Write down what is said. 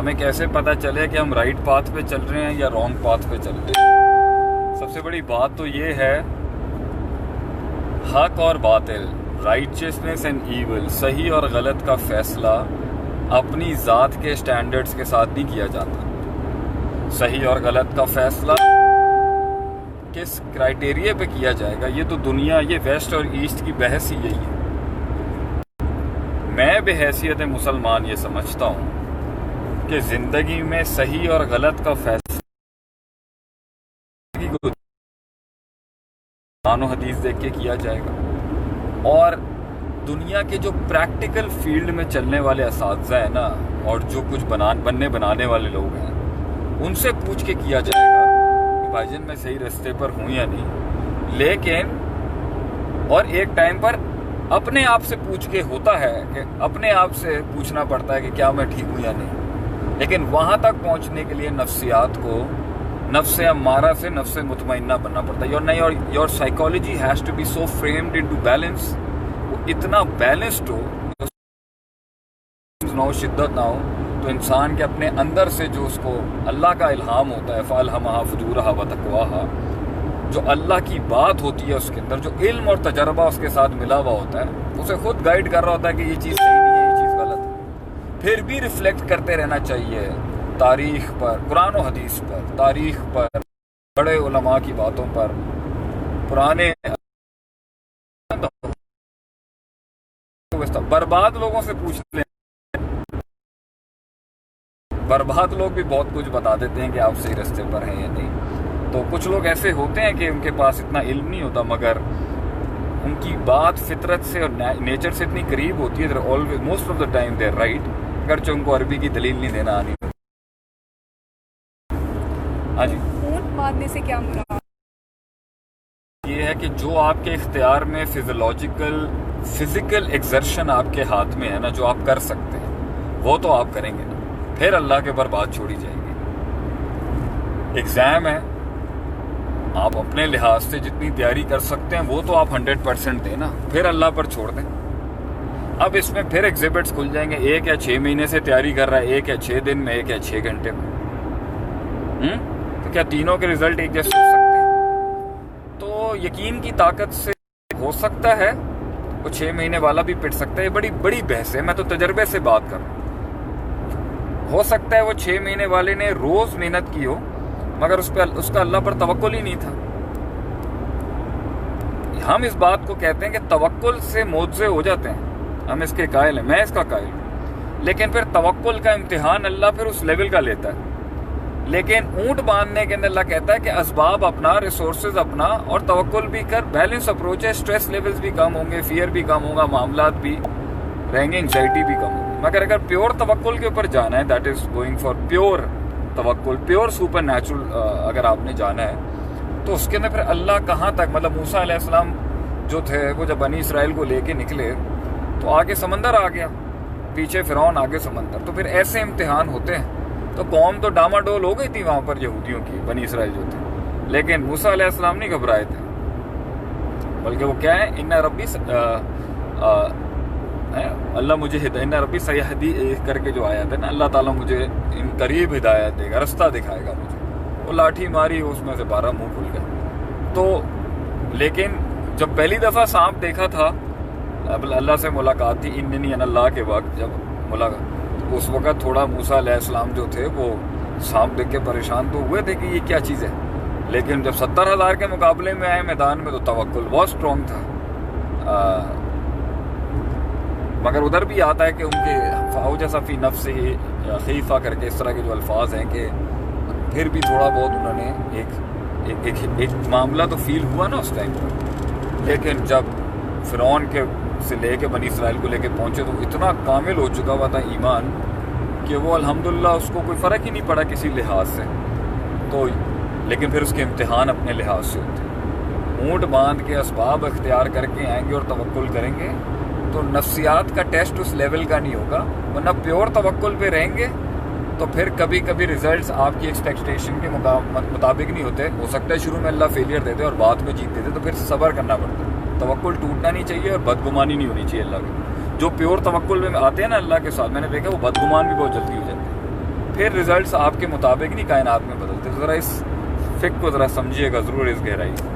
ہمیں کیسے پتہ چلے کہ ہم رائٹ پاتھ پہ چل رہے ہیں یا رانگ پاتھ پہ چل رہے ہیں؟ سب سے بڑی بات تو یہ ہے، حق اور باطل، رائٹسنس اینڈ ایول، صحیح اور غلط کا فیصلہ اپنی ذات کے سٹینڈرڈز کے ساتھ نہیں کیا جاتا۔ صحیح اور غلط کا فیصلہ کس کرائٹیریا پہ کیا جائے گا، یہ تو دنیا، یہ ویسٹ اور ایسٹ کی بحث ہی یہی ہے۔ میں بحیثیت مسلمان یہ سمجھتا ہوں کہ زندگی میں صحیح اور غلط کا فیصلہ قرآن و حدیث دیکھ کے کیا جائے گا، اور دنیا کے جو پریکٹیکل فیلڈ میں چلنے والے اساتذہ ہیں نا، اور جو کچھ بنانے والے لوگ ہیں، ان سے پوچھ کے کیا جائے گا کہ بھائی جان میں صحیح راستے پر ہوں یا نہیں۔ لیکن اور ایک ٹائم پر اپنے آپ سے پوچھ کے ہوتا ہے کہ اپنے آپ سے پوچھنا پڑتا ہے کہ کیا میں ٹھیک ہوں یا نہیں، لیکن وہاں تک پہنچنے کے لیے نفسیات کو نفس امارہ سے نفس مطمئنہ بننا پڑتا ہے۔ Your psychology has to be so framed into balance, وہ اتنا بیلنسڈ ہو، نہ ہو، شدت نہ ہو، تو انسان کے اپنے اندر سے جو اس کو اللہ کا الہام ہوتا ہے، فَأَلْهَمَهَا فُجُورَهَا وَتَقْوَاهَا، جو اللہ کی بات ہوتی ہے اس کے اندر، جو علم اور تجربہ اس کے ساتھ ملا ہوا ہوتا ہے، اسے خود گائیڈ کر رہا ہوتا ہے کہ یہ چیز صحیح نہیں ہے، یہ چیز غلط ہے۔ پھر بھی ریفلیکٹ کرتے رہنا چاہیے تاریخ پر، قرآن و حدیث پر، تاریخ پر، بڑے علماء کی باتوں پر، پرانے برباد لوگوں سے پوچھ لیں۔ برباد لوگ بھی بہت کچھ بتا دیتے ہیں کہ آپ صحیح راستے پر ہیں یا نہیں۔ تو کچھ لوگ ایسے ہوتے ہیں کہ ان کے پاس اتنا علم نہیں ہوتا، مگر ان کی بات فطرت سے اور نیچر سے اتنی قریب ہوتی ہے، most of the time they right, اگرچہ ان کو عربی کی دلیل نہیں دینا آنی۔ ہاں جی، اونٹ باندھنے سے کیا مراد؟ یہ ہے کہ جو آپ کے اختیار میں فزیکل ایکزرشن آپ کے ہاتھ میں ہے نا، جو آپ کر سکتے ہیں وہ تو آپ کریں گے نا، پھر اللہ کے اوپر بات چھوڑی جائے گی۔ ایگزام ہے، آپ اپنے لحاظ سے جتنی تیاری کر سکتے ہیں وہ تو آپ 100% دیں نا، پھر اللہ پر چھوڑ دیں۔ اب اس میں پھر ایگزیبٹس کھل جائیں گے، 1 یا 6 مہینے سے تیاری کر رہا ہے، 1 یا 6 دن میں، 1 یا 6 گھنٹے میں، تو کیا تینوں کے رزلٹ ایک جیسے ہو سکتے ہیں؟ تو یقین کی طاقت سے ہو سکتا ہے، وہ 6 مہینے والا بھی پٹ سکتا ہے، یہ بڑی بحث ہے، میں تو تجربے سے بات کر رہا ہوں۔ ہو سکتا ہے وہ 6 مہینے والے نے روز محنت کی ہو، مگر اس کا اللہ پر توکل ہی نہیں تھا۔ ہم اس بات کو کہتے ہیں کہ توکل سے معجزے ہو جاتے ہیں، ہم اس کے قائل ہیں، میں اس کا قائل ہوں، لیکن پھر توکل کا امتحان اللہ پھر اس لیول کا لیتا ہے۔ لیکن اونٹ باندھنے کے اندر اللہ کہتا ہے کہ اسباب اپنا، ریسورسز اپنا، اور توکل بھی کر، بیلنس اپروچ ہے، سٹریس لیولز بھی کم ہوں گے، فیئر بھی کم ہوگا، معاملات بھی رہیں گے، انگزائٹی بھی کم ہوگی۔ مگر اگر پیور توکل کے اوپر جانا ہے، that is going for pure توکل، پیور سپر نیچرل اگر آپ نے جانا ہے، تو اس کے اندر پھر اللہ کہاں تک، مطلب موسیٰ علیہ السلام جو تھے، وہ جب بنی اسرائیل کو لے کے نکلے تو آگے سمندر آ گیا، پیچھے فرعون، آگے سمندر، تو پھر ایسے امتحان ہوتے ہیں۔ تو قوم تو ڈاماڈول ہو گئی تھی وہاں پر یہودیوں کی، بنی اسرائیل جو تھے، لیکن موسیٰ علیہ السلام نہیں گھبرائے تھے، بلکہ وہ کیا ہے، ان ربی اللہ مجھے ان ربی سیہدی کر کے جو آیت ہے نا، اللہ تعالیٰ مجھے ان قریب ہدایت دے گا، رستہ دکھائے گا مجھے۔ وہ لاٹھی ماری، اس میں سے 12 منہ کھل گئے۔ تو لیکن جب پہلی دفعہ سانپ دیکھا تھا، اللہ سے ملاقات تھی، اننی ان اللہ کے وقت جب ملاقات، اس وقت تھوڑا موسیٰ علیہ السلام جو تھے وہ سانپ دیکھ کے پریشان تو ہوئے تھے کہ یہ کیا چیز ہے، لیکن جب 70,000 کے مقابلے میں آئے میدان میں تو توکل بہت اسٹرانگ تھا۔ مگر ادھر بھی آتا ہے کہ ان کے فاوجس فی نفسہ خیفہ کر کے اس طرح کے جو الفاظ ہیں، کہ پھر بھی تھوڑا بہت انہوں نے ایک معاملہ تو فیل ہوا نا اس ٹائم پر۔ لیکن جب فرعون کے سے لے کے بنی اسرائیل کو لے کے پہنچے تو اتنا کامل ہو چکا ہوا تھا ایمان کہ وہ الحمدللہ اس کو کوئی فرق ہی نہیں پڑا کسی لحاظ سے۔ تو لیکن پھر اس کے امتحان اپنے لحاظ سے ہوتے ہیں۔ اونٹ باندھ کے اسباب اختیار کر کے آئیں گے اور توکل کریں گے تو نفسیات کا ٹیسٹ اس لیول کا نہیں ہوگا، ورنہ پیور توکل پہ رہیں گے تو پھر کبھی کبھی ریزلٹس آپ کی ایکسپیکٹیشن کے مطابق نہیں ہوتے۔ ہو سکتا ہے شروع میں اللہ فیلئر دیتے اور بعد میں جیت دیتے، تو پھر صبر کرنا پڑتا ہے۔ توکل ٹوٹنا نہیں چاہیے اور بدگمانی نہیں ہونی چاہیے اللہ کی۔ جو پیور توکل میں آتے ہیں نا اللہ کے ساتھ، میں نے دیکھا وہ بدگمان بھی بہت جلدی ہو جاتے ہیں۔ پھر ریزلٹس آپ کے مطابق نہیں کائنات میں بدلتے. ذرا اس فک کو ذرا سمجھیے گا ضرور اس گہرائی سے.